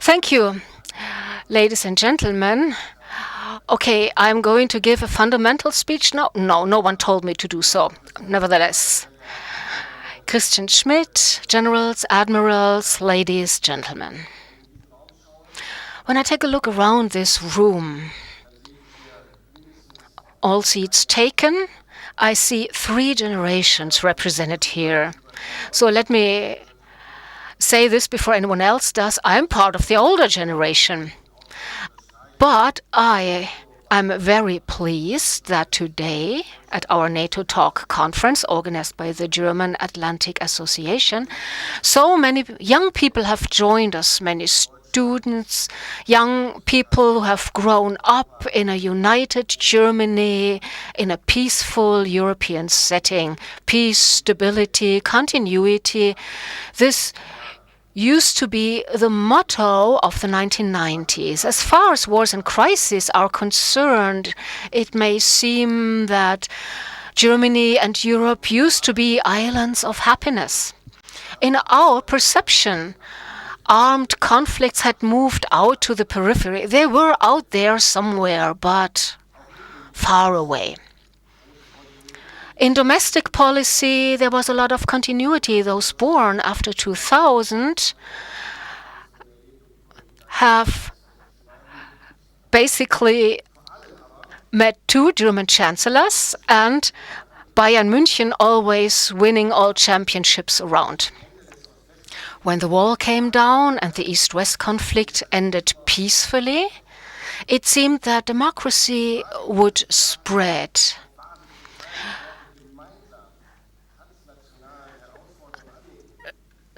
Thank you, ladies and gentlemen. Okay, I'm going to give a fundamental speech now. No one told me to do so. Nevertheless, Christian Schmidt, generals, admirals, ladies, gentlemen. When I take a look around this room, all seats taken, I see 3 generations represented here. So let me say this before anyone else does. I'm part of the older generation. But I am very pleased that today at our NATO Talk conference organized by the German Atlantic Association, so many young people have joined us, many students, young people who have grown up in a united Germany, in a peaceful European setting. Peace, stability, continuity. This used to be the motto of the 1990s. As far as wars and crises are concerned, it may seem that Germany and Europe used to be islands of happiness. In our perception, armed conflicts had moved out to the periphery. They were out there somewhere, but far away. In domestic policy, there was a lot of continuity. Those born after 2000 have basically met 2 German chancellors and Bayern München always winning all championships around. When the wall came down and the East-West conflict ended peacefully, it seemed that democracy would spread.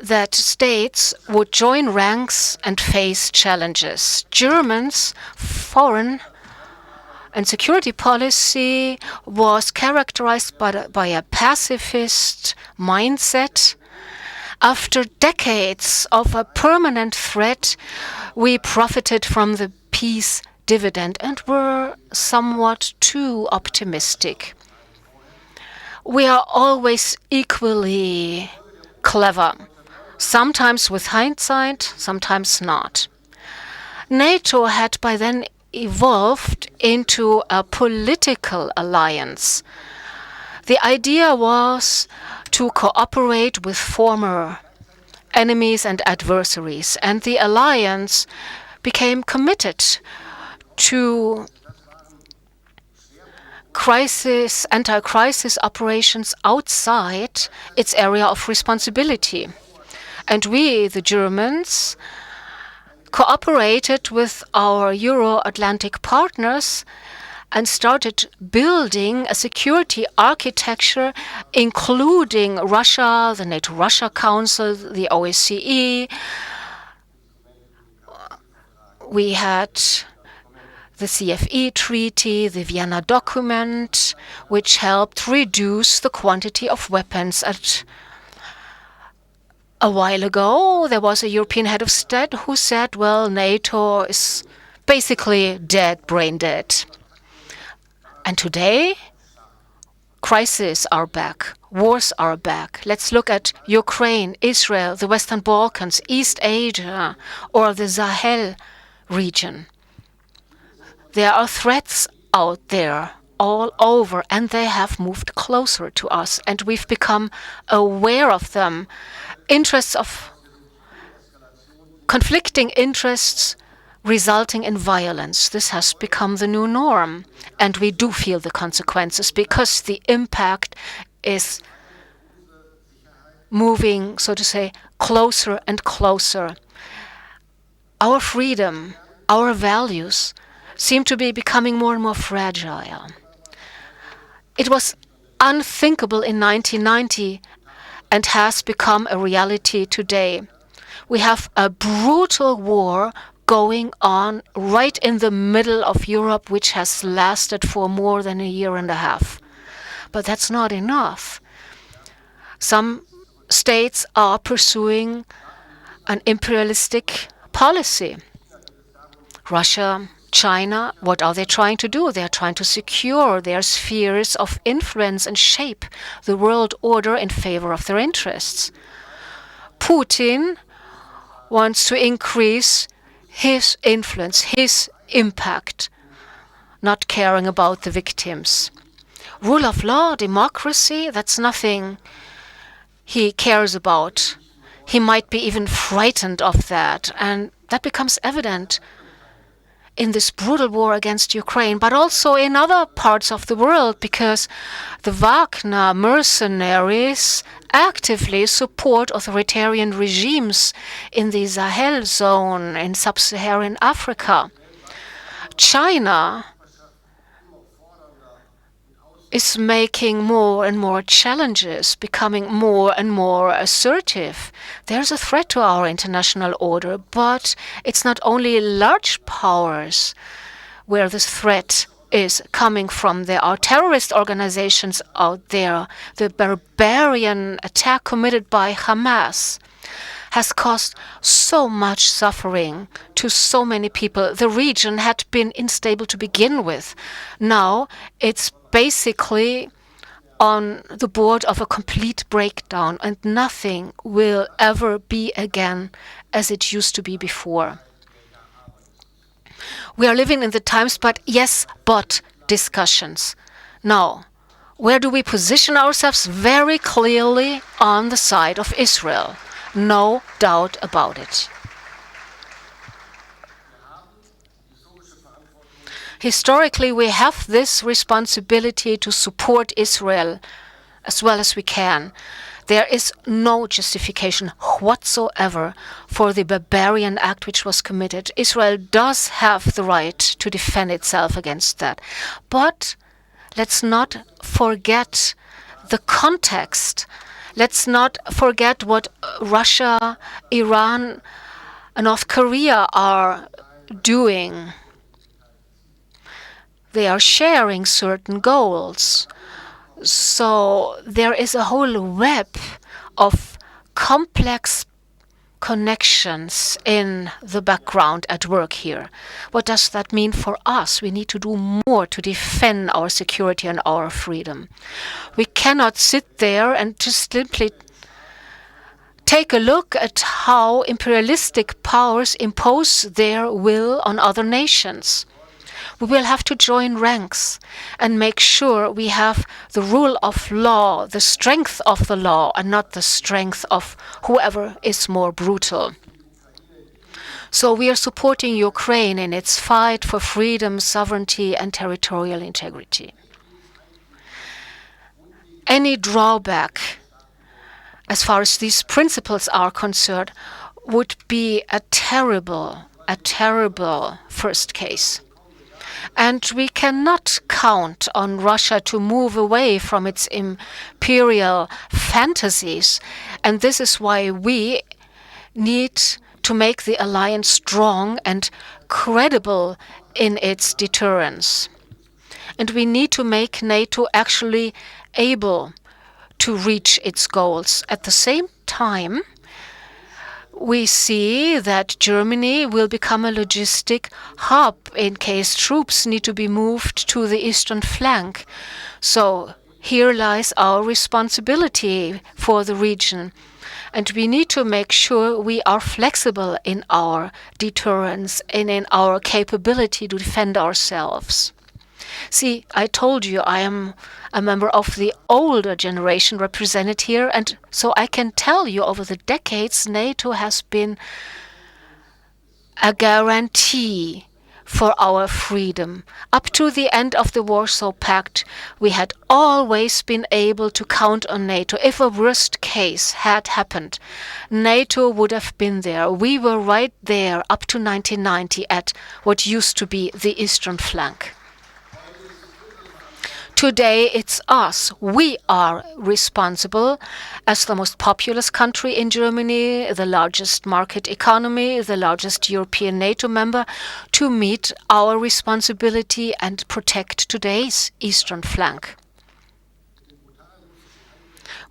That states would join ranks and face challenges. Germans' foreign and security policy was characterized by a pacifist mindset. After decades of a permanent threat, we profited from the peace dividend and were somewhat too optimistic. We are always equally clever. Sometimes with hindsight, sometimes not. NATO had by then evolved into a political alliance. The idea was to cooperate with former enemies and adversaries, and the alliance became committed to anti-crisis operations outside its area of responsibility. And we, the Germans, cooperated with our Euro-Atlantic partners and started building a security architecture, including Russia, the NATO-Russia Council, the OSCE. We had the CFE treaty, the Vienna document, which helped reduce the quantity of weapons. A while ago, there was a European head of state who said, well, NATO is basically dead, brain dead. And today, crises are back, wars are back. Let's look at Ukraine, Israel, the Western Balkans, East Asia, or the Sahel region. There are threats out there all over, and they have moved closer to us, and we've become aware of them. Conflicting interests resulting in violence. This has become the new norm, and we do feel the consequences because the impact is moving, so to say, closer and closer. Our freedom, our values seem to be becoming more and more fragile. It was unthinkable in 1990 and has become a reality today. We have a brutal war going on right in the middle of Europe, which has lasted for more than a year and a half. But that's not enough. Some states are pursuing an imperialistic policy. Russia, China, what are they trying to do? They are trying to secure their spheres of influence and shape the world order in favor of their interests. Putin wants to increase his influence, his impact, not caring about the victims. Rule of law, democracy, that's nothing he cares about. He might be even frightened of that, and that becomes evident in this brutal war against Ukraine, but also in other parts of the world, because the Wagner mercenaries actively support authoritarian regimes in the Sahel zone in sub-Saharan Africa. China is making more and more challenges, becoming more and more assertive. There's a threat to our international order, but it's not only large powers where this threat is coming from. There are terrorist organizations out there. The barbarian attack committed by Hamas has caused so much suffering to so many people. The region had been unstable to begin with. Now it's basically on the board of a complete breakdown, and nothing will ever be again as it used to be before. We are living in the times, but yes, but discussions. Now, where do we position ourselves? Very clearly on the side of Israel. No doubt about it. Historically, we have this responsibility to support Israel as well as we can. There is no justification whatsoever for the barbarian act which was committed. Israel does have the right to defend itself against that. But let's not forget the context. Let's not forget what Russia, Iran, and North Korea are doing. They are sharing certain goals. So there is a whole web of complex connections in the background at work here. What does that mean for us? We need to do more to defend our security and our freedom. We cannot sit there and just simply take a look at how imperialistic powers impose their will on other nations. We will have to join ranks and make sure we have the rule of law, the strength of the law, and not the strength of whoever is more brutal. So we are supporting Ukraine in its fight for freedom, sovereignty, and territorial integrity. Any drawback, as far as these principles are concerned, would be a terrible first case. And we cannot count on Russia to move away from its imperial fantasies. And this is why we need to make the alliance strong and credible in its deterrence. And we need to make NATO actually able to reach its goals. At the same time, we see that Germany will become a logistic hub in case troops need to be moved to the eastern flank. So here lies our responsibility for the region. And we need to make sure we are flexible in our deterrence and in our capability to defend ourselves. See, I told you I am a member of the older generation represented here, and so I can tell you over the decades NATO has been a guarantee for our freedom. Up to the end of the Warsaw Pact, we had always been able to count on NATO. If a worst case had happened, NATO would have been there. We were right there up to 1990 at what used to be the eastern flank. Today, it's us. We are responsible as the most populous country in Germany, the largest market economy, the largest European NATO member, to meet our responsibility and protect today's eastern flank.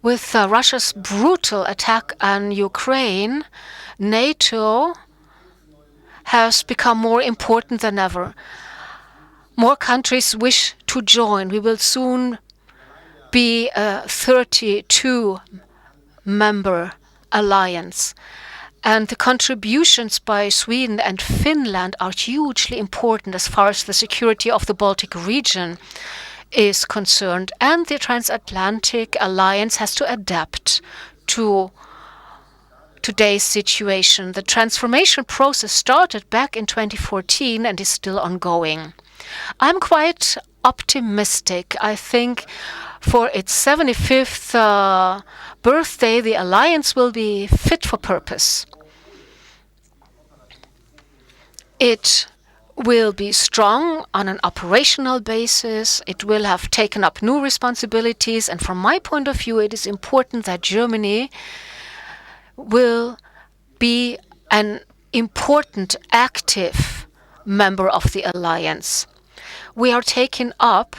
With Russia's brutal attack on Ukraine, NATO has become more important than ever. More countries wish to join. We will soon be a 32-member alliance. And the contributions by Sweden and Finland are hugely important as far as the security of the Baltic region is concerned. And the transatlantic alliance has to adapt to today's situation. The transformation process started back in 2014 and is still ongoing. I'm quite optimistic. I think for its 75th birthday, the alliance will be fit for purpose. It will be strong on an operational basis. It will have taken up new responsibilities. And from my point of view, it is important that Germany will be an important active member of the alliance. We are taking up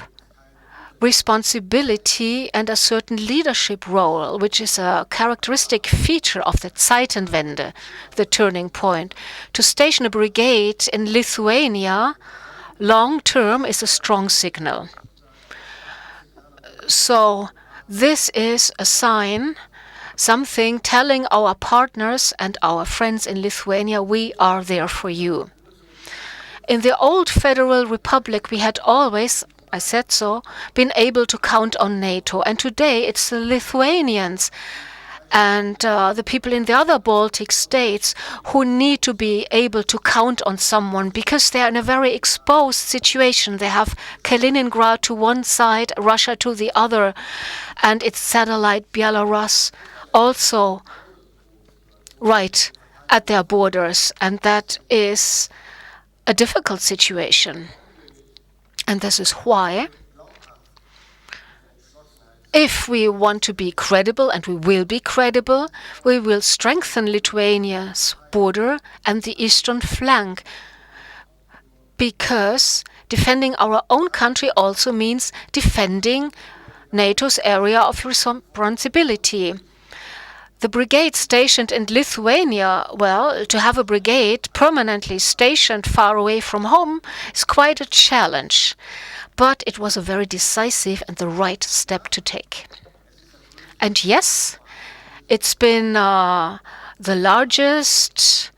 responsibility and a certain leadership role, which is a characteristic feature of the Zeitenwende, the turning point. To station a brigade in Lithuania long term is a strong signal. So this is a sign, something telling our partners and our friends in Lithuania, we are there for you. In the old Federal Republic, we had always, I said so, been able to count on NATO. And today it's the Lithuanians and the people in the other Baltic states who need to be able to count on someone because they are in a very exposed situation. They have Kaliningrad to one side, Russia to the other, and its satellite Belarus also right at their borders. And that is a difficult situation. And this is why, if we want to be credible, and we will be credible, we will strengthen Lithuania's border and the eastern flank, because defending our own country also means defending NATO's area of responsibility. The brigade stationed in Lithuania, well, to have a brigade permanently stationed far away from home is quite a challenge. But it was a very decisive and the right step to take. And yes, it's been the largest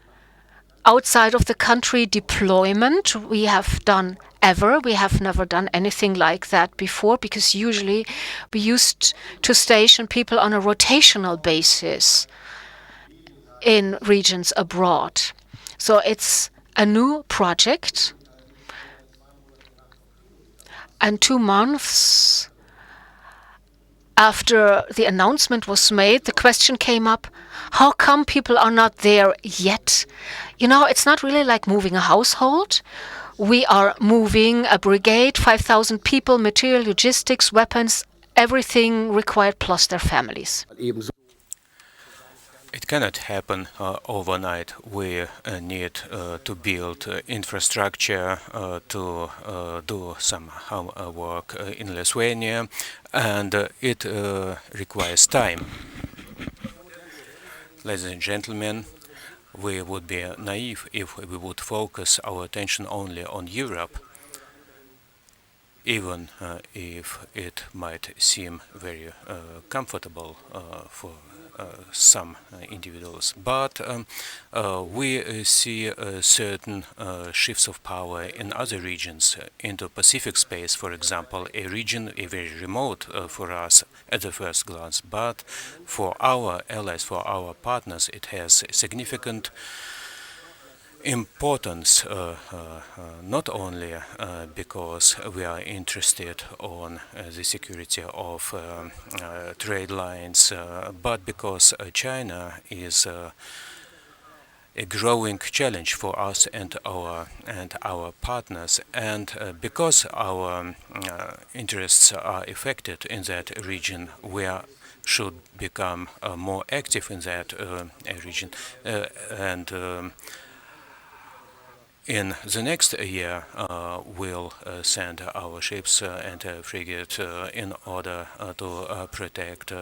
outside of the country deployment we have done ever. We have never done anything like that before, because usually we used to station people on a rotational basis in regions abroad. So it's a new project. And 2 months after the announcement was made, the question came up, how come people are not there yet? You know, it's not really like moving a household. We are moving a brigade, 5,000 people, material, logistics, weapons, everything required, plus their families. It cannot happen overnight. We need to build infrastructure, to do some work in Lithuania, and it requires time. Ladies and gentlemen, we would be naive if we would focus our attention only on Europe, even if it might seem very comfortable for some individuals. But we see certain shifts of power in other regions. Into Pacific space, for example, a region very remote for us at the first glance, but for our allies, for our partners, it has significant importance, not only because we are interested on the security of trade lines, but because China is a growing challenge for us and our partners, and because our interests are affected in that region, we should become more active in that region, and in the next year, we'll send our ships and frigate in order to protect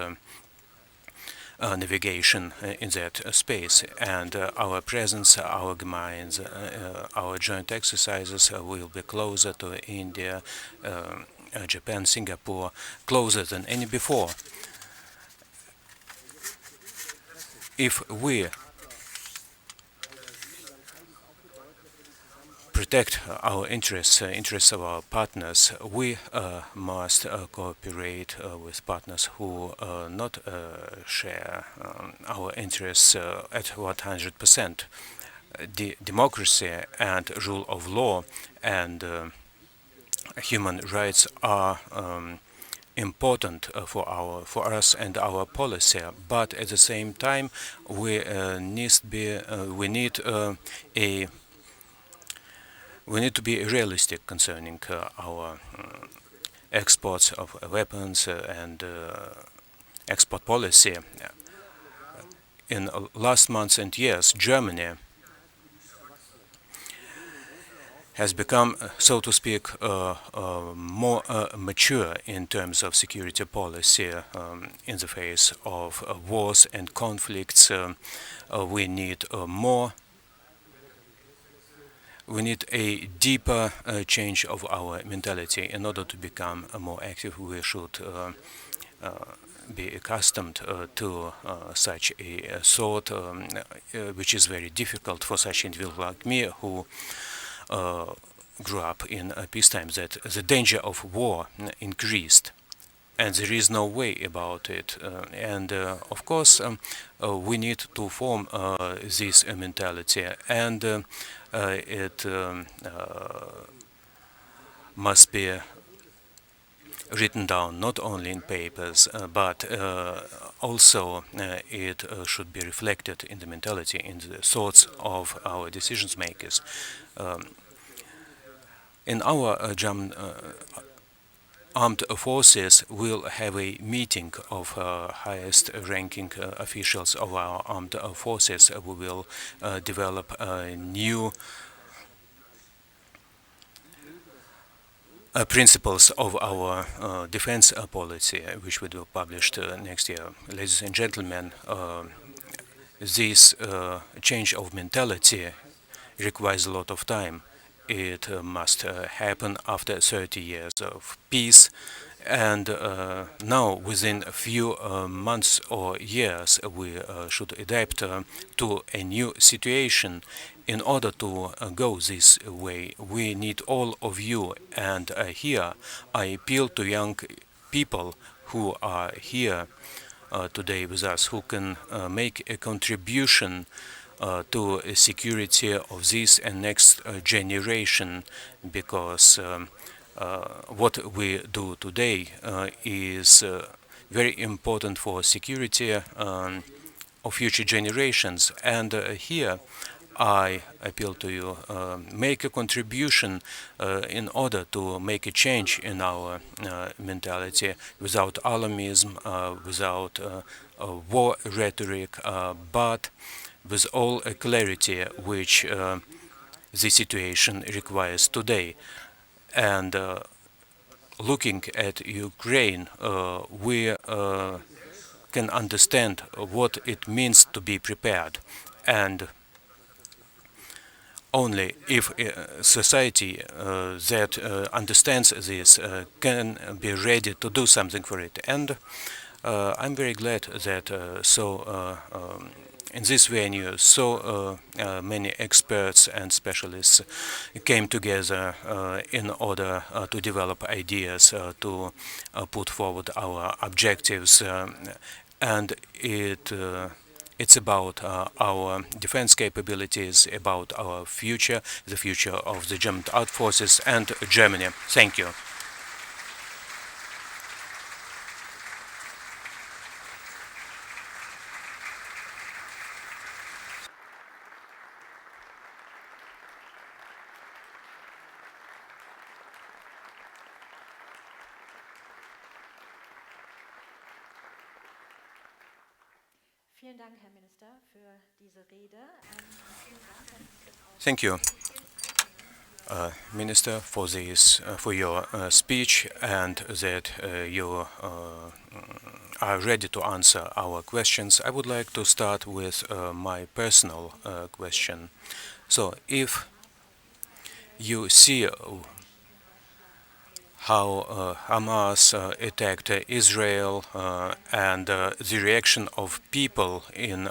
navigation in that space. And our presence, our minds, our joint exercises will be closer to India, Japan, Singapore, closer than any before. If we protect our interests, interests of our partners, we must cooperate with partners who not share our interests at 100%. Democracy and rule of law and human rights are important for us and our policy, but at the same time we need to be realistic concerning our exports of weapons and export policy. In last months and years, Germany has become, so to speak, more mature in terms of security policy in the face of wars and conflicts. We need we need a deeper change of our mentality. In order to become more active, we should be accustomed to such a thought, which is very difficult for such individuals like me who grew up in peacetime, that the danger of war increased and there is no way about it. And of course, we need to form this mentality, and it must be written down not only in papers, but also it should be reflected in the mentality, in the thoughts of our decision makers. In our German armed forces, we'll have a meeting of highest ranking officials of our armed forces. We will develop new principles of our defense policy, which will be published next year. Ladies and gentlemen, this change of mentality requires a lot of time. It must happen after 30 years of peace, and now within a few months or years we should adapt to a new situation. In order to go this way, we need all of you, and here I appeal to young people who are here today with us, who can make a contribution to security of this and next generation, because what we do today is very important for security of future generations. And here I appeal to you, make a contribution in order to make a change in our mentality, without alarmism, without war rhetoric, but with all clarity which the situation requires today. And looking at Ukraine, we can understand what it means to be prepared. And only if society that understands this can be ready to do something for it. And I'm very glad that in this venue, so many experts and specialists came together in order to develop ideas, to put forward our objectives, and it's about our defense capabilities, about our future, the future of the German armed forces and Germany. Thank you. Thank you, Minister, for this, for your speech, and that you are ready to answer our questions. I would like to start with my personal question. So, if you see how Hamas attacked Israel and the reaction of people in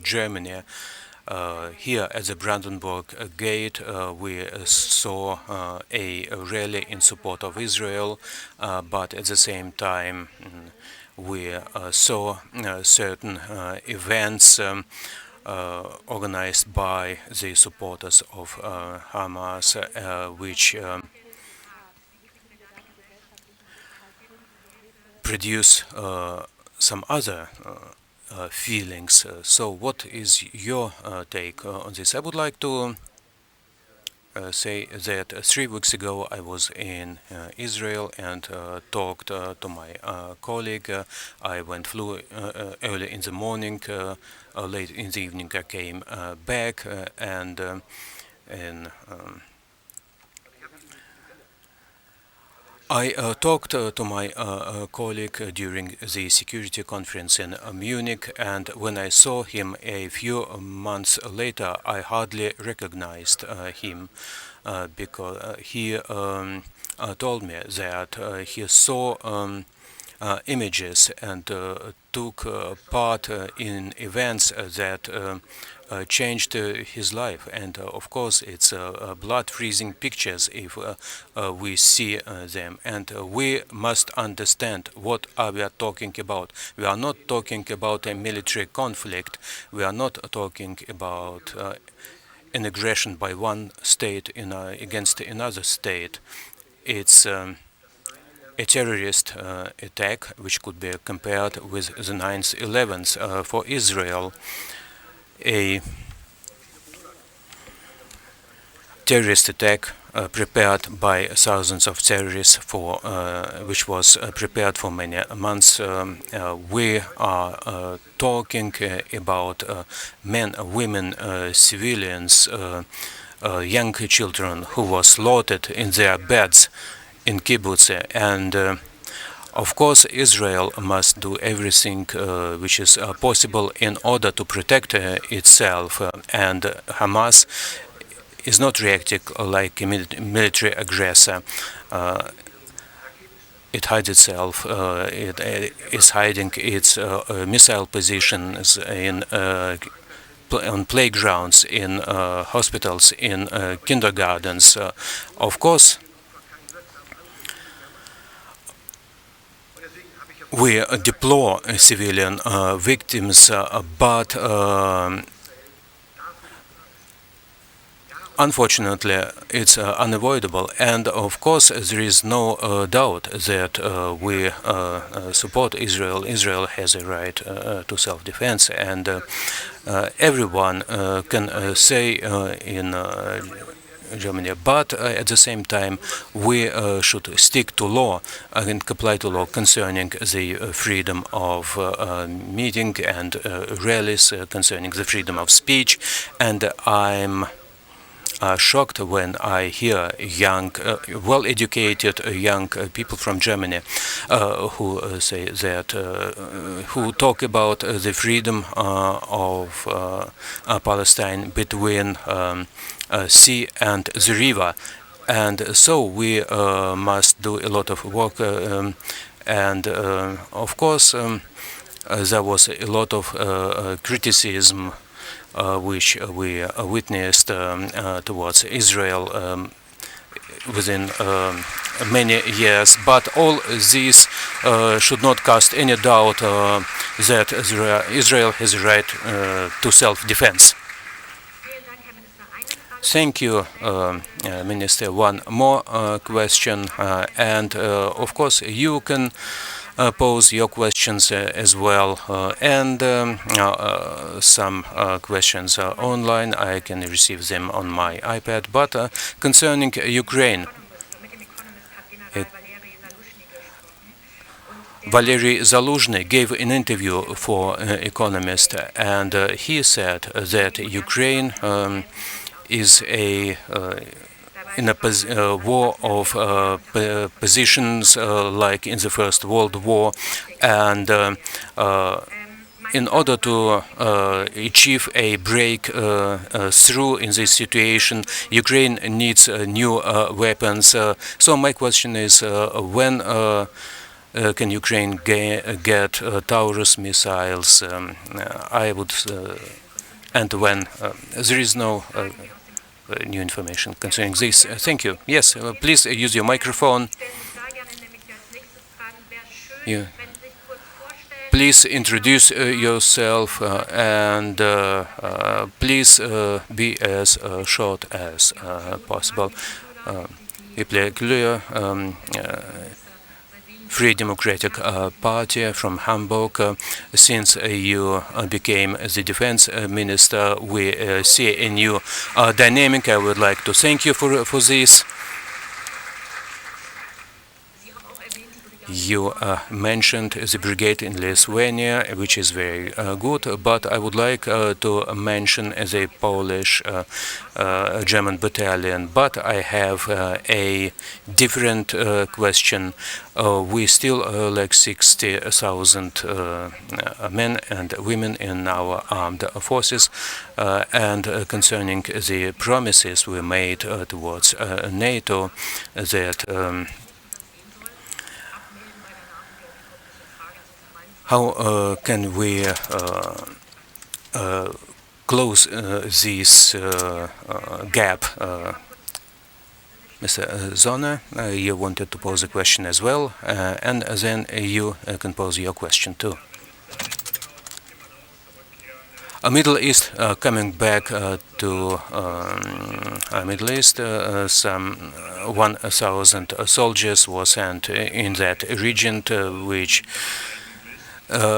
Germany, Here at the Brandenburg Gate, we saw a rally in support of Israel, but at the same time, we saw certain events organized by the supporters of Hamas, which produce some other feelings. So what is your take on this? I would like to say that 3 weeks ago I was in Israel and talked to my colleague. Flew early in the morning, late in the evening I came back, and I talked to my colleague during the security conference in Munich, and when I saw him a few months later, I hardly recognized him because he told me that he saw images and took part in events that changed his life. And of course, it's blood-freezing pictures if we see them. And we must understand what we are talking about. We are not talking about a military conflict. We are not talking about an aggression by one state against another state. It's a terrorist attack which could be compared with the 9/11 for Israel. A terrorist attack prepared by thousands of terrorists which was prepared for many months. We are talking about men, women, civilians, young children who were slaughtered in their beds in kibbutz, and of course, Israel must do everything which is possible in order to protect itself, and Hamas is not reacting like a military aggressor. It hides itself. It is hiding its missile positions on playgrounds, in hospitals, in kindergartens. Of course, we deplore civilian victims, but unfortunately it's unavoidable. And of course there is no doubt that we support Israel. Israel has a right to self-defense, and everyone can say in Germany, but at the same time we should stick to law and comply to law concerning the freedom of meeting and rallies, concerning the freedom of speech. And I'm shocked when I hear young, well-educated young people from Germany who say that, who talk about the freedom of Palestine between sea and the river. And so we must do a lot of work, and of course there was a lot of criticism which we witnessed towards Israel within many years, but all this should not cast any doubt that Israel has a right to self-defense. Thank you, Minister. One more question, and of course you can pose your questions as well, and some questions online. I can receive them on my iPad. But concerning Ukraine, Valery Zaluzhny gave an interview for Economist, and he said that Ukraine is in a war of positions like in the First World War, and in order to achieve a breakthrough in this situation, Ukraine needs new weapons. So my question is, when can Ukraine get Taurus missiles? I would and when there is no new information concerning this. Thank you. Yes, please use your microphone. You. Please introduce yourself and please be as short as possible. Iple Clear, Free Democratic Party from Hamburg. Since you became the defense minister, we see a new dynamic. I would like to thank you for this. You mentioned the brigade in Lithuania, which is very good, but I would like to mention the Polish German battalion. But I have a different question. We still lack 60,000 men and women in our armed forces, and concerning the promises we made towards NATO that how can we close this gap? Mr. Zona, you wanted to pose a question as well, and then you can pose your question too. Middle East, coming back to Middle East, some 1,000 soldiers were sent in that region, which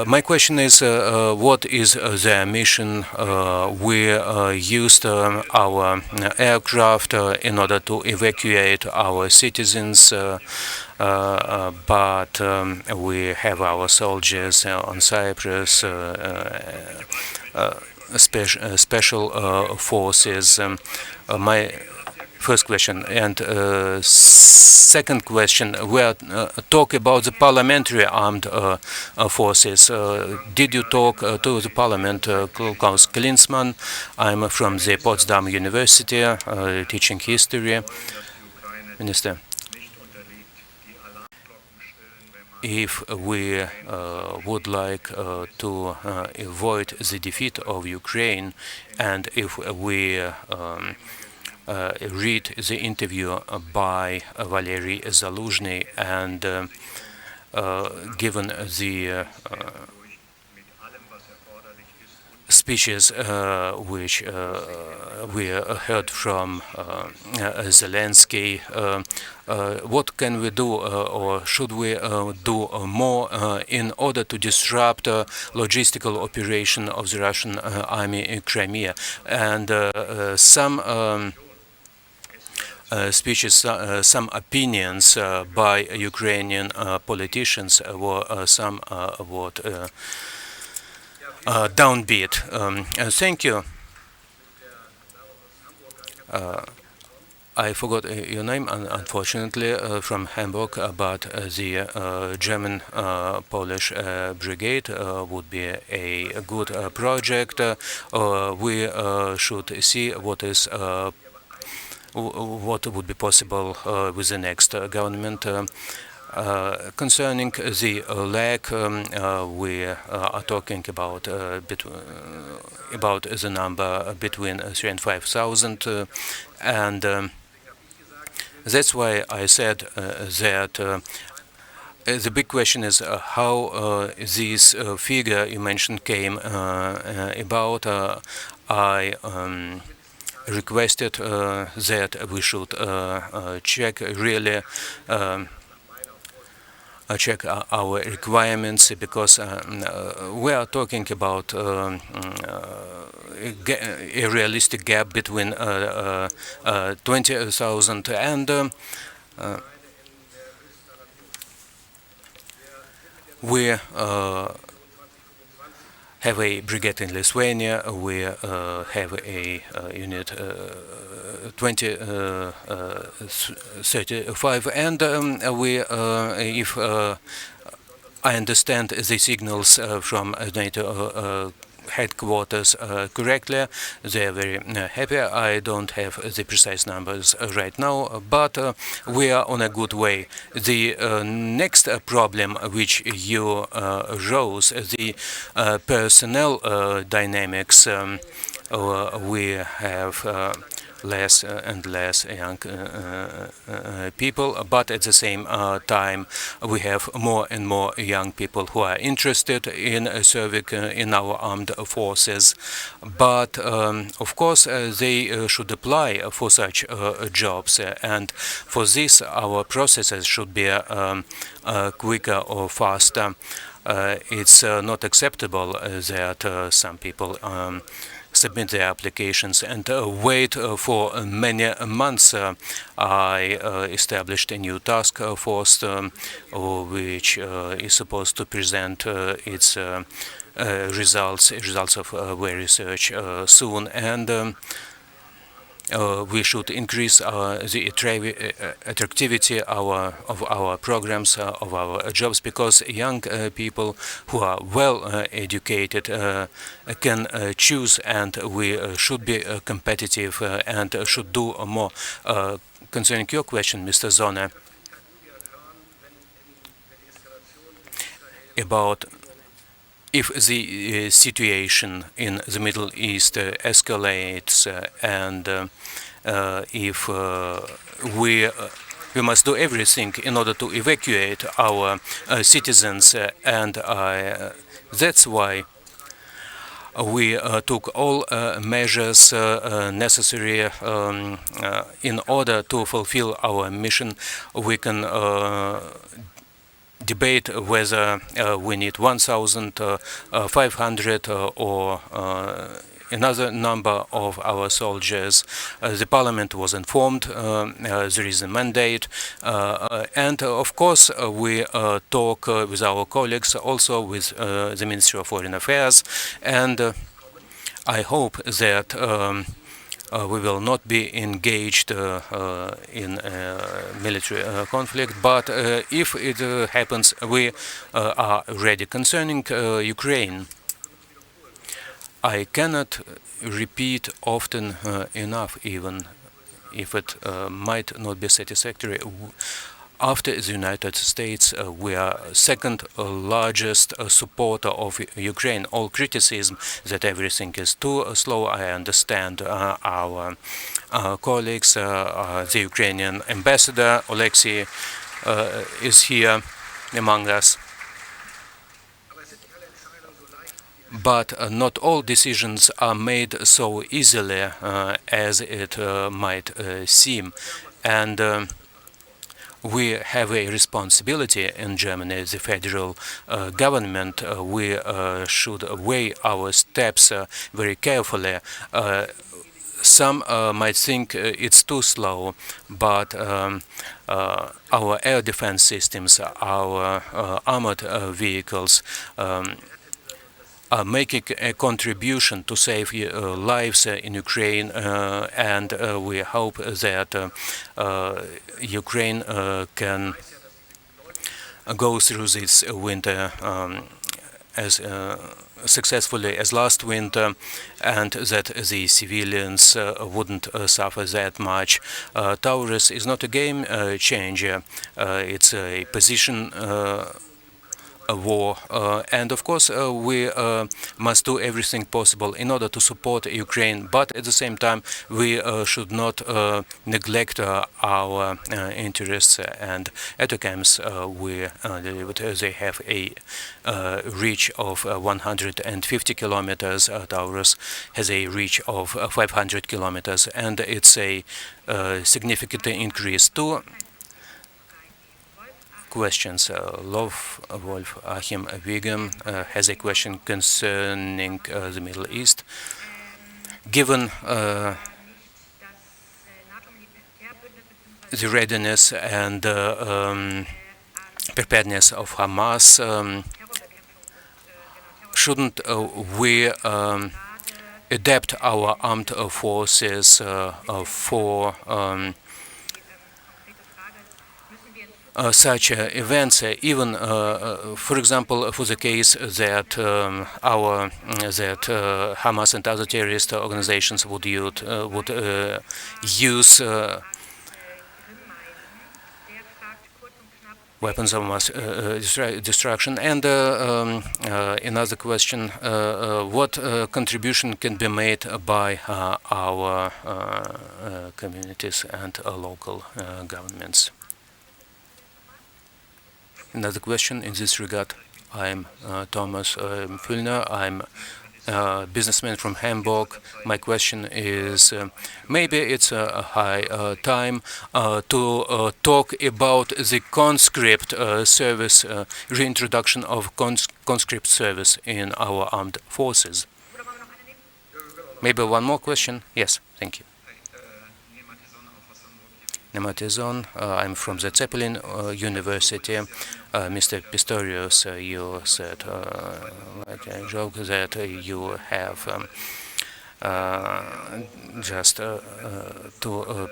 my question is, what is their mission? We used our aircraft in order to evacuate our citizens, but we have our soldiers on Cyprus, special forces. My first question. And second question, we are talk about the parliamentary armed forces. Did you talk to the parliament, Klaus Klinsmann? I'm from the Potsdam University, teaching history. Minister, if we would like to avoid the defeat of Ukraine, and if we read the interview by Valery Zaluzhny, and given the speeches which we heard from Zelensky, what can we do, or should we do more in order to disrupt logistical operation of the Russian army in Crimea? And some speeches, some opinions by Ukrainian politicians were somewhat downbeat. Thank you. I forgot your name, unfortunately, from Hamburg, but the German-Polish brigade would be a good project. We should see what would be possible with the next government. Concerning the lack, we are talking about the number between 3,000 and 5,000, and that's why I said that the big question is how this figure you mentioned came about. I requested that we should check really check our requirements, because we are talking about a realistic gap between 20,000 and we have a brigade in Lithuania, we have a unit 2035, and we, if I understand the signals from NATO headquarters correctly, they are very happy. I don't have the precise numbers right now, but we are on a good way. The next problem which you rose, the personnel dynamics, we have less and less young people, but at the same time we have more and more young people who are interested in serving in our armed forces. But of course they should apply for such jobs, and for this our processes should be quicker or faster. It's not acceptable that some people submit their applications and wait for many months. I established a new task force which is supposed to present its results of research soon, and we should increase the attractivity of our programs, of our jobs, because young people who are well educated can choose, and we should be competitive and should do more. Concerning your question, Mr. Zone, about if the situation in the Middle East escalates and if we must do everything in order to evacuate our citizens, and that's why we took all measures necessary in order to fulfill our mission. We can debate whether we need 1,500 or another number of our soldiers. The parliament was informed, there is a mandate, and of course we talk with our colleagues, also with the Ministry of Foreign Affairs, and I hope that we will not be engaged in military conflict, but if it happens, we are ready. Concerning Ukraine, I cannot repeat often enough, even if it might not be satisfactory. After the United States, we are second largest supporter of Ukraine. All criticism that everything is too slow, I understand our colleagues. The Ukrainian ambassador, Alexei, is here among us. But not all decisions are made so easily as it might seem. And we have a responsibility in Germany, the federal government. We should weigh our steps very carefully. Some might think it's too slow, but our air defense systems, our armored vehicles, are making a contribution to save lives in Ukraine, and we hope that Ukraine can go through this winter as successfully as last winter, and that the civilians wouldn't suffer that much. Taurus is not a game changer, it's a position a war, and of course we must do everything possible in order to support Ukraine, but at the same time we should not neglect our interests. And ATACMS, they have a reach of 150 kilometers. Taurus has a reach of 500 kilometers, and it's a significant increase too. Questions. Wolf Achim Wiegem has a question concerning the Middle East. Given the readiness and preparedness of Hamas, shouldn't we adapt our armed forces for such events, even, for example, for the case that Hamas and other terrorist organizations would use weapons of mass destruction. And another question, what contribution can be made by our communities and local governments? Another question in this regard. I'm Thomas Füllner. I'm businessman from Hamburg. My question is, maybe it's a high time to talk about the conscript service, reintroduction of conscript service in our armed forces. Maybe one more question? Yes, thank you. Nematizon. I'm from the Zeppelin University. Mr. Pistorius, you said, like a joke, that you have just two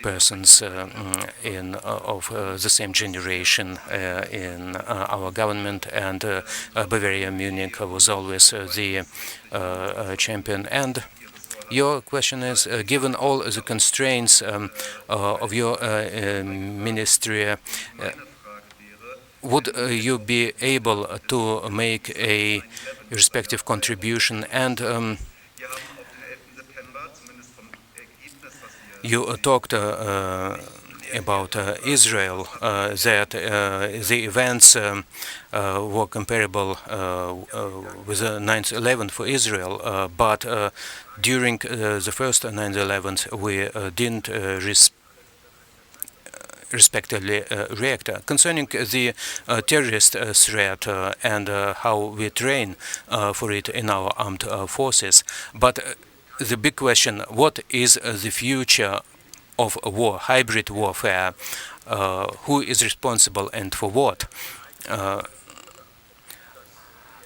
persons of the same generation in our government, and Bavaria Munich was always the champion. And your question is, given all the constraints of your ministry, would you be able to make a respective contribution? And you talked about Israel, that the events were comparable with 9/11 for Israel, but during the first 9/11s we didn't respectively react. Concerning the terrorist threat and how we train for it in our armed forces, but the big question, what is the future of war, hybrid warfare? Who is responsible and for what?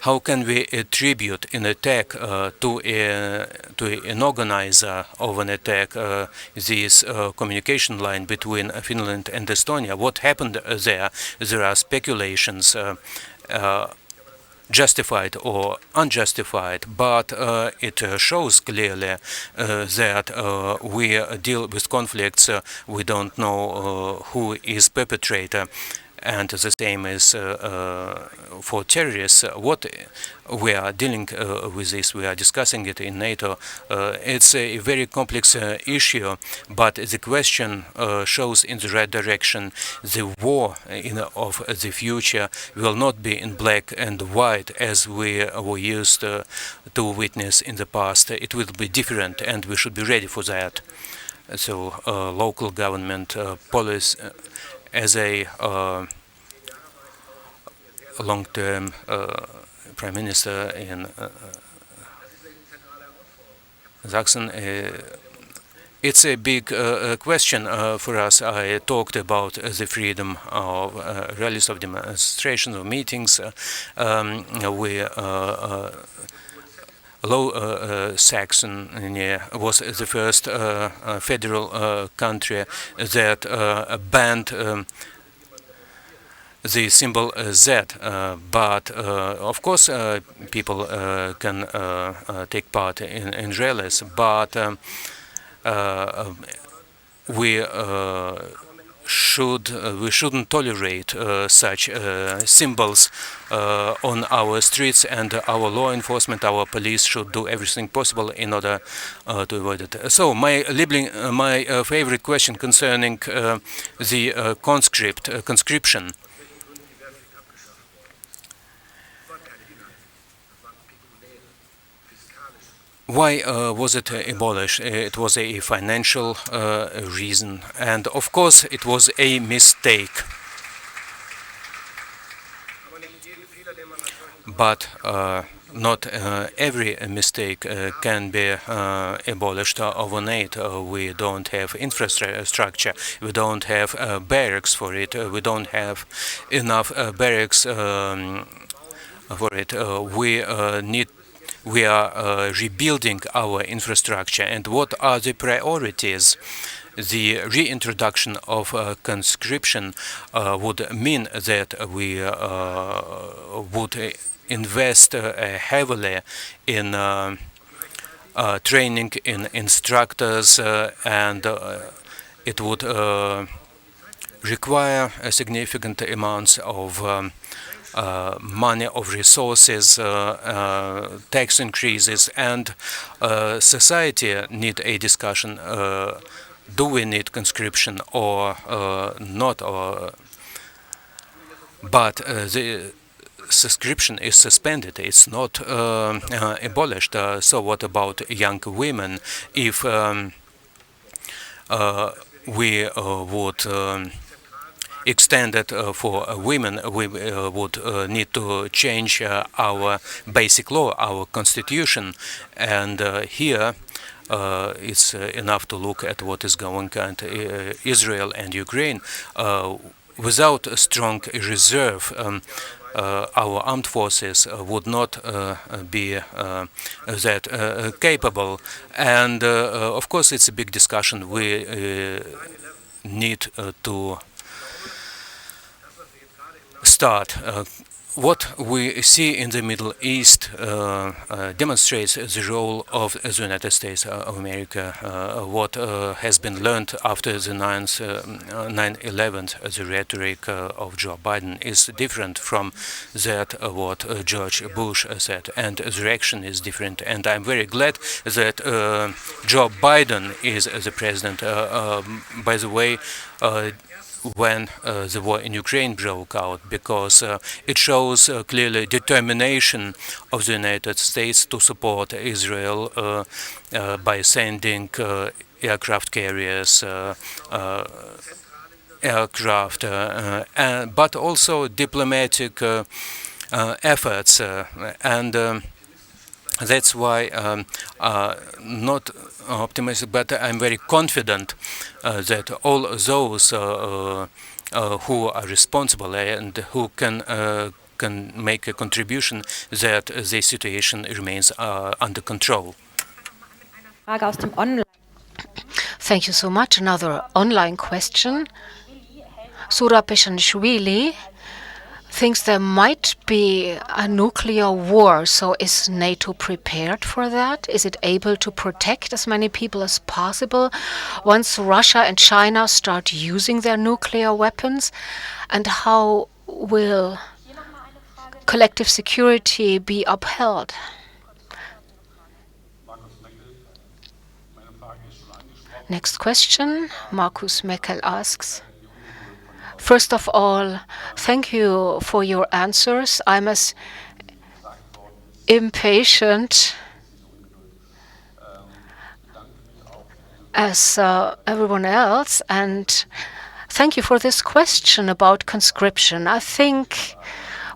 How can we attribute an attack to an organizer of an attack, this communication line between Finland and Estonia? What happened there? There are speculations, justified or unjustified, but it shows clearly that we deal with conflicts. We don't know who is perpetrator. And the same is for terrorists. What we are dealing with this, we are discussing it in Nato. It's a very complex issue, but the question shows in the right direction. The war of the future will not be in black and white as we were used to witness in the past. It will be different, and we should be ready for that. So local government policy as a long-term prime minister in Sachsen, it's a big question for us. I talked about the freedom of rallies, of demonstrations, of meetings. We Low Saxony was the first federal country that banned the symbol Z, but of course people can take part in rallies, but we shouldn't tolerate such symbols on our streets, and our law enforcement, our police should do everything possible in order to avoid it. So my favorite question concerning the conscription. Why was it abolished? It was a financial reason, and of course it was a mistake. But not every mistake can be abolished overnight. We don't have infrastructure, we don't have barracks for it, we don't have enough barracks for it. We are rebuilding our infrastructure, and what are the priorities? The reintroduction of conscription would mean that we would invest heavily in training, in instructors, and it would require a significant amounts of money, of resources, tax increases, and society need a discussion. Do we need conscription or not? But the subscription is suspended. It's not abolished. So what about young women? If we would extend it for women, we would need to change our basic law, our constitution, and here it's enough to look at what is going on in Israel and Ukraine. Without a strong reserve, our armed forces would not be that capable. And of course, it's a big discussion. We need to start. What we see in the Middle East demonstrates the role of the United States of America. What has been learned after the 9/11, the rhetoric of Joe Biden is different from that what George Bush said, and the reaction is different. And I'm very glad that Joe Biden is the president. By the way, when the war in Ukraine broke out, because it shows clearly determination of the United States to support Israel by sending aircraft carriers, aircraft, but also diplomatic efforts, and that's why not optimistic, but I'm very confident that all those who are responsible and who can make a contribution, that the situation remains under control. Thank you so much. Another online question. Sura Peshanishvili thinks there might be a nuclear war. So is NATO prepared for that? Is it able to protect as many people as possible once Russia and China start using their nuclear weapons? And how will collective security be upheld? Next question. Markus Meckel asks, first of all, thank you for your answers. I'm as impatient as everyone else, and thank you for this question about conscription. I think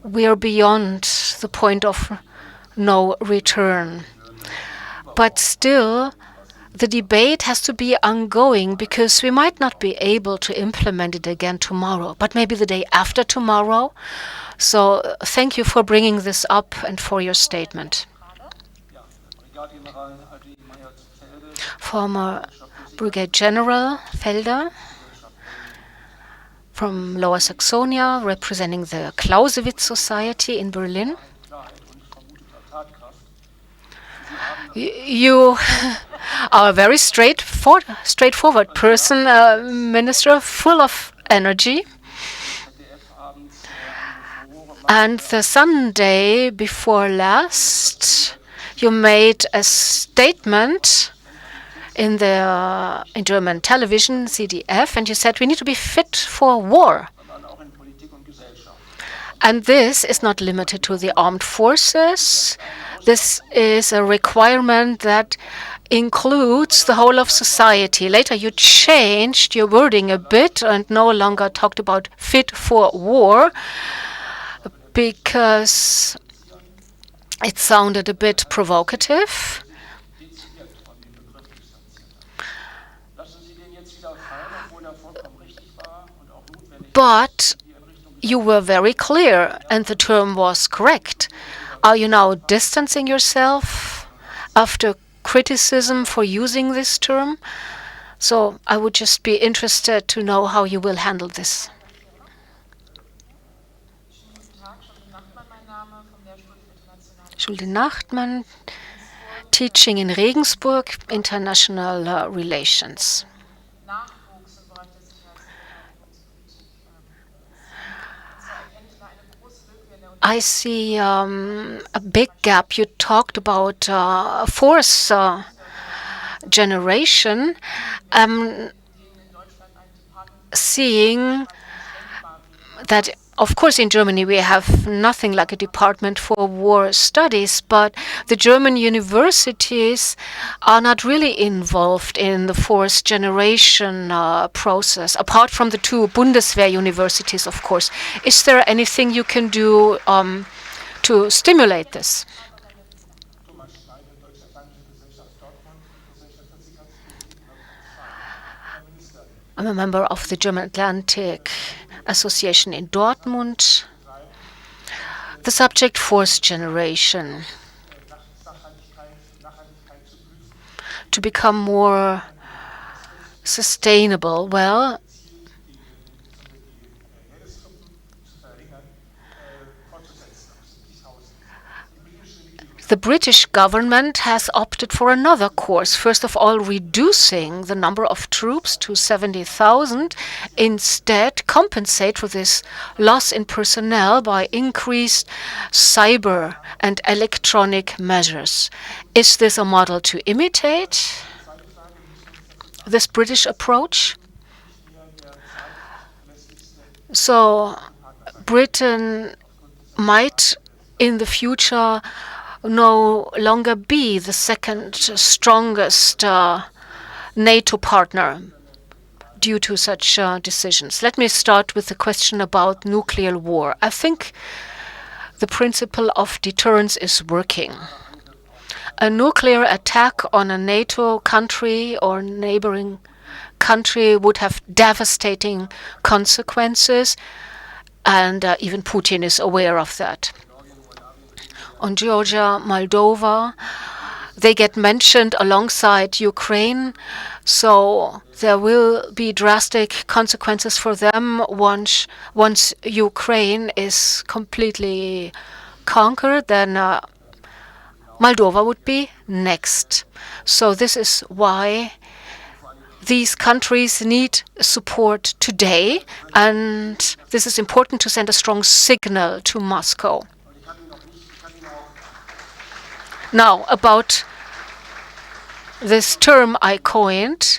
we are beyond the point of no return. But still, the debate has to be ongoing, because we might not be able to implement it again tomorrow, but maybe the day after tomorrow. So thank you for bringing this up and for your statement. Former Brigadier General Felder from Lower Saxonia, representing the Clausewitz Society in Berlin. You are a very straightforward person, Minister, full of energy. And the Sunday before last, you made a statement in German television, CDF, and you said we need to be fit for war. And this is not limited to the armed forces. This is a requirement that includes the whole of society. Later you changed your wording a bit and no longer talked about fit for war, because it sounded a bit provocative. But you were very clear, and the term was correct. Are you now distancing yourself after criticism for using this term? So I would just be interested to know how you will handle this. Schulde Nachtmann, teaching in Regensburg, international relations. I see a big gap. You talked about force generation. Um, Seeing that, of course, in Germany we have nothing like a department for war studies, but the German universities are not really involved in the force generation process, apart from the two Bundeswehr universities, of course. Is there anything you can do to stimulate this? I'm a member of the German Atlantic Association in Dortmund. The subject force generation. To become more sustainable, well, the British government has opted for another course. First of all, reducing the number of troops to 70,000. Instead, compensate for this loss in personnel by increased cyber and electronic measures. Is this a model to imitate, this British approach? So, Britain might in the future no longer be the second strongest NATO partner due to such decisions. Let me start with the question about nuclear war. I think the principle of deterrence is working. A nuclear attack on a NATO country or neighboring country would have devastating consequences, and even Putin is aware of that. On Georgia, Moldova, they get mentioned alongside Ukraine, so there will be drastic consequences for them once Ukraine is completely conquered. Then Moldova would be next. So this is why these countries need support today, and this is important to send a strong signal to Moscow. Now, about this term I coined,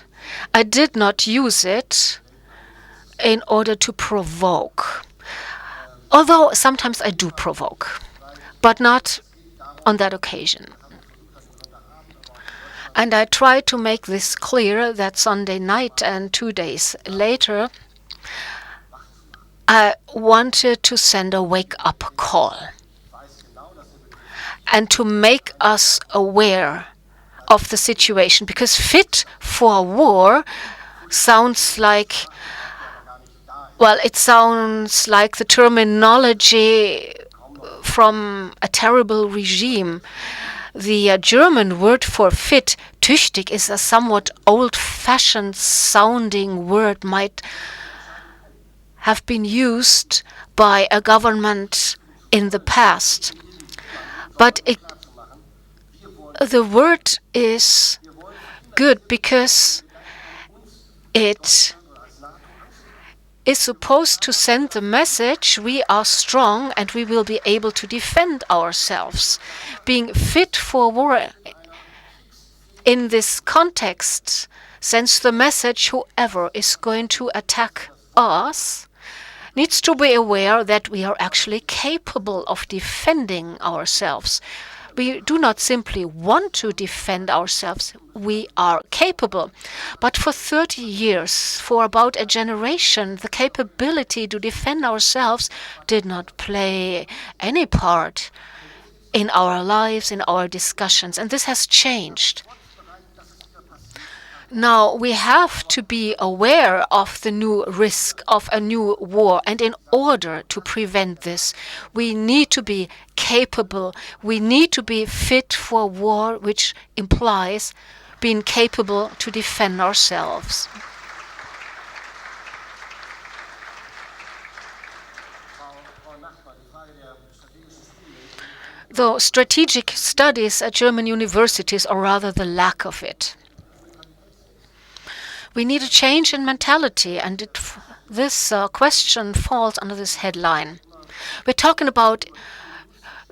I did not use it in order to provoke. Although sometimes I do provoke, but not on that occasion. And I try to make this clear that Sunday night and 2 days later, I wanted to send a wake-up call and to make us aware of the situation, because fit for war sounds like, well, it sounds like the terminology from a terrible regime. The German word for fit, tüchtig, is a somewhat old-fashioned sounding word, might have been used by a government in the past. But the word is good because it is supposed to send the message we are strong and we will be able to defend ourselves. Being fit for war in this context sends the message whoever is going to attack us needs to be aware that we are actually capable of defending ourselves. We do not simply want to defend ourselves, we are capable. But for 30 years, for about a generation, the capability to defend ourselves did not play any part in our lives, in our discussions, and this has changed. Now, we have to be aware of the new risk of a new war, and in order to prevent this, we need to be capable. We need to be fit for war, which implies being capable to defend ourselves. Though strategic studies at German universities, or rather the lack of it. We need a change in mentality, and this question falls under this headline. We're talking about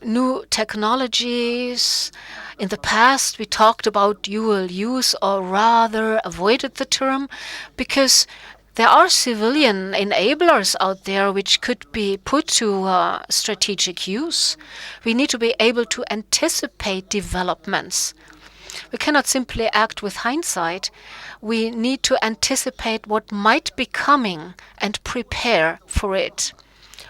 new technologies. In the past, we talked about dual use, or rather avoided the term, because there are civilian enablers out there which could be put to strategic use. We need to be able to anticipate developments. We cannot simply act with hindsight. We need to anticipate what might be coming and prepare for it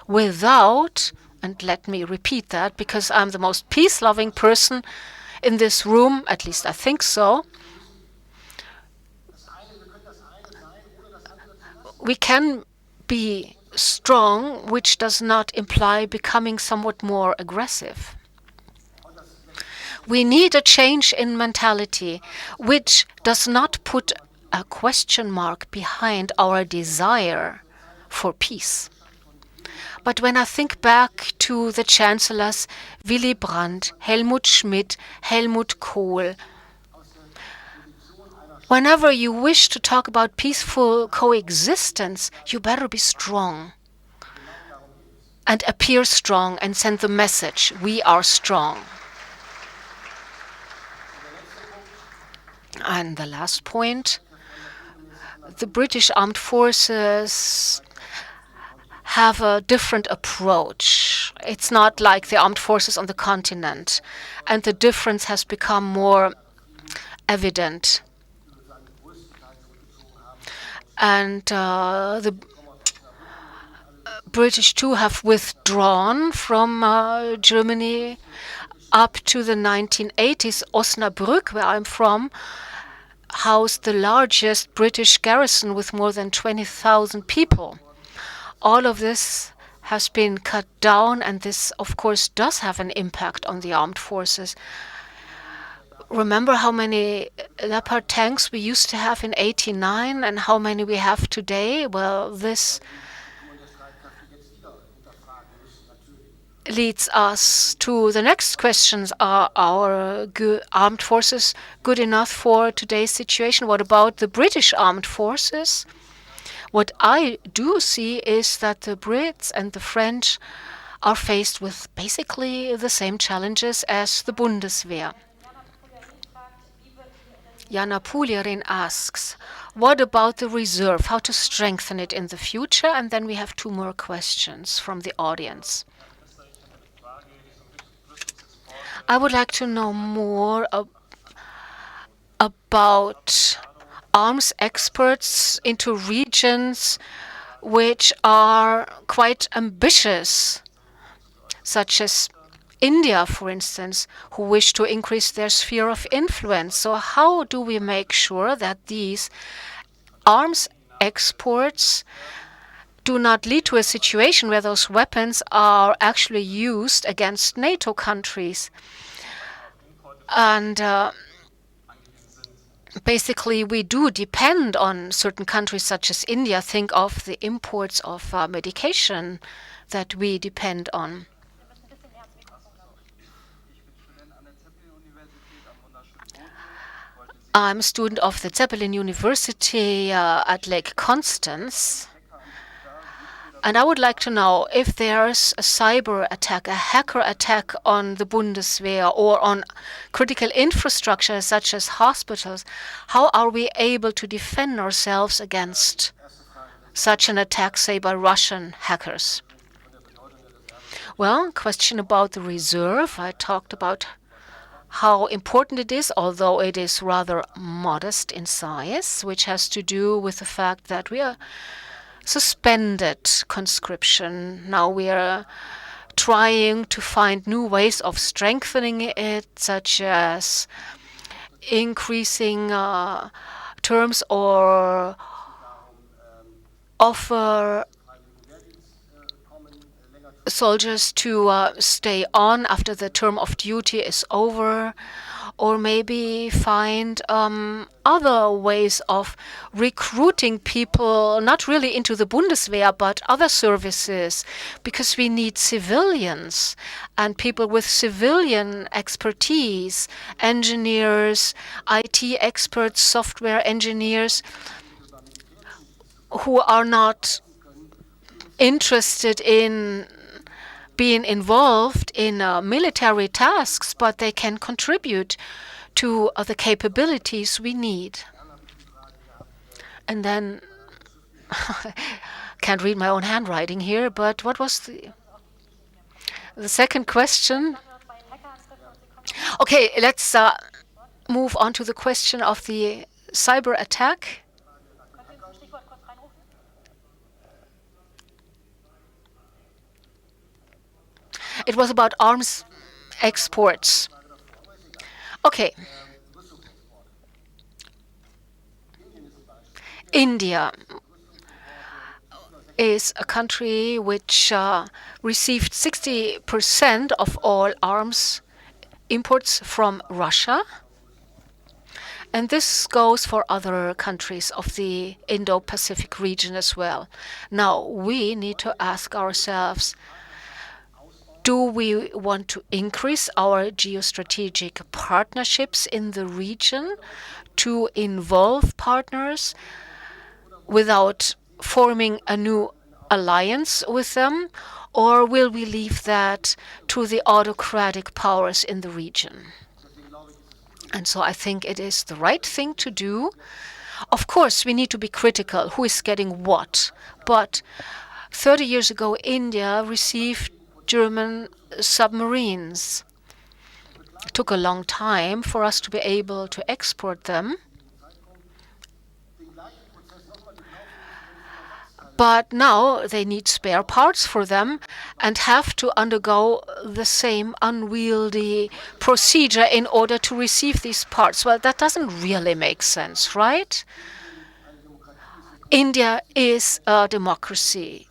without, and let me repeat that because I'm the most peace-loving person in this room, at least I think so. We can be strong, which does not imply becoming somewhat more aggressive. We need a change in mentality, which does not put a question mark behind our desire for peace. But when I think back to the chancellors Willy Brandt, Helmut Schmidt, Helmut Kohl, whenever you wish to talk about peaceful coexistence, you better be strong and appear strong and send the message, we are strong. And the last point, the British Armed Forces have a different approach. It's not like the armed forces on the continent, and the difference has become more evident. And the British too have withdrawn from Germany up to the 1980s. Osnabrück, where I'm from, housed the largest British garrison with more than 20,000 people. All of this has been cut down, and this, of course, does have an impact on the armed forces. Remember how many Leopard tanks we used to have in '89 and how many we have today? Well, this leads us to the next questions. Are our armed forces good enough for today's situation? What about the British armed forces? What I do see is that the Brits and the French are faced with basically the same challenges as the Bundeswehr. Jana Pulierin asks, what about the reserve? How to strengthen it in the future? And then we have two more questions from the audience. I would like to know more about arms exports into regions which are quite ambitious, such as India, for instance, who wish to increase their sphere of influence. So how do we make sure that these arms exports do not lead to a situation where those weapons are actually used against NATO countries? And basically, we do depend on certain countries such as India. Think of the imports of medication that we depend on. I'm a student of the Zeppelin University at Lake Constance. And I would like to know if there's a cyber attack, a hacker attack on the Bundeswehr or on critical infrastructure such as hospitals, how are we able to defend ourselves against such an attack, say, by Russian hackers? Well, question about the reserve. I talked about how important it is, although it is rather modest in size, which has to do with the fact that we are suspended conscription. Now we are trying to find new ways of strengthening it, such as increasing terms or offer soldiers to stay on after the term of duty is over, or maybe find other ways of recruiting people, not really into the Bundeswehr, but other services, because we need civilians and people with civilian expertise, engineers, IT experts, software engineers, who are not interested in being involved in military tasks, but they can contribute to the capabilities we need. And then, can't read my own handwriting here, but what was the second question? Okay, let's move on to the question of the cyber attack. It was about arms exports. Okay. India is a country which received 60% of all arms imports from Russia. And this goes for other countries of the Indo-Pacific region as well. Now, we need to ask ourselves, do we want to increase our geostrategic partnerships in the region to involve partners without forming a new alliance with them? Or will we leave that to the autocratic powers in the region? And so I think it is the right thing to do. Of course, we need to be critical. Who is getting what? But 30 years ago, India received German submarines. It took a long time for us to be able to export them. But now they need spare parts for them and have to undergo the same unwieldy procedure in order to receive these parts. Well, that doesn't really make sense, right? India is a democracy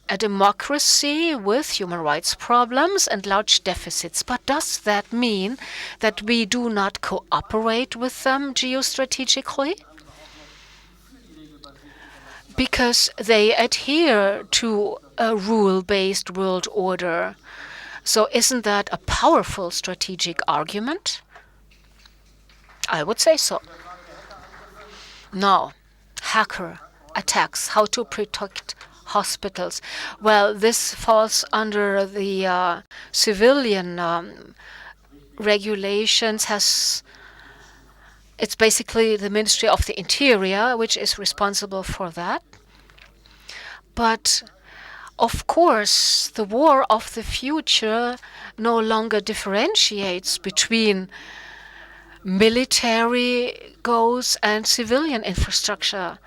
with human rights problems and large deficits. But does that mean that we do not cooperate with them geostrategically? Because they adhere to a rule-based world order. So isn't that a powerful strategic argument? I would say so. Now, hacker attacks, how to protect hospitals. Well, this falls under the civilian regulations. It's basically the Ministry of the Interior which is responsible for that. But of course, the war of the future no longer differentiates between military goals and civilian infrastructure.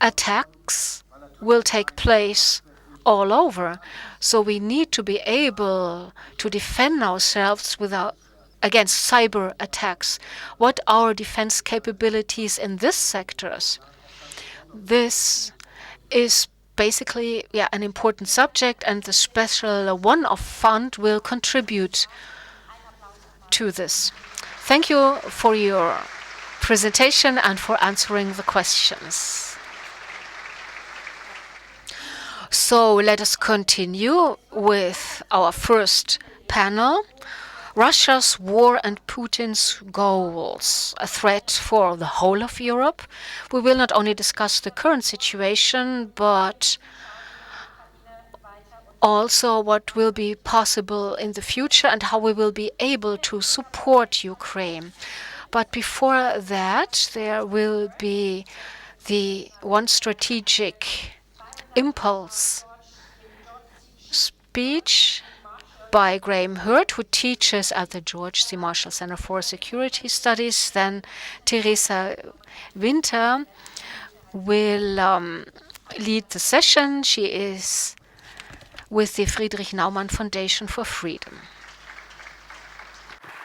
Attacks will take place all over. So we need to be able to defend ourselves against cyber attacks. What are defense capabilities in these sectors? This is basically an important subject, and the special one-off fund will contribute to this. Thank you for your presentation and for answering the questions. So let us continue with our first panel. Russia's war and Putin's goals, a threat for the whole of Europe. We will not only discuss the current situation, but also what will be possible in the future and how we will be able to support Ukraine. But before that, there will be the one strategic impulse speech by Graham Hurd, who teaches at the George C. Marshall Center for Security Studies. Then Teresa Winter will lead the session. She is with the Friedrich Naumann Foundation for Freedom.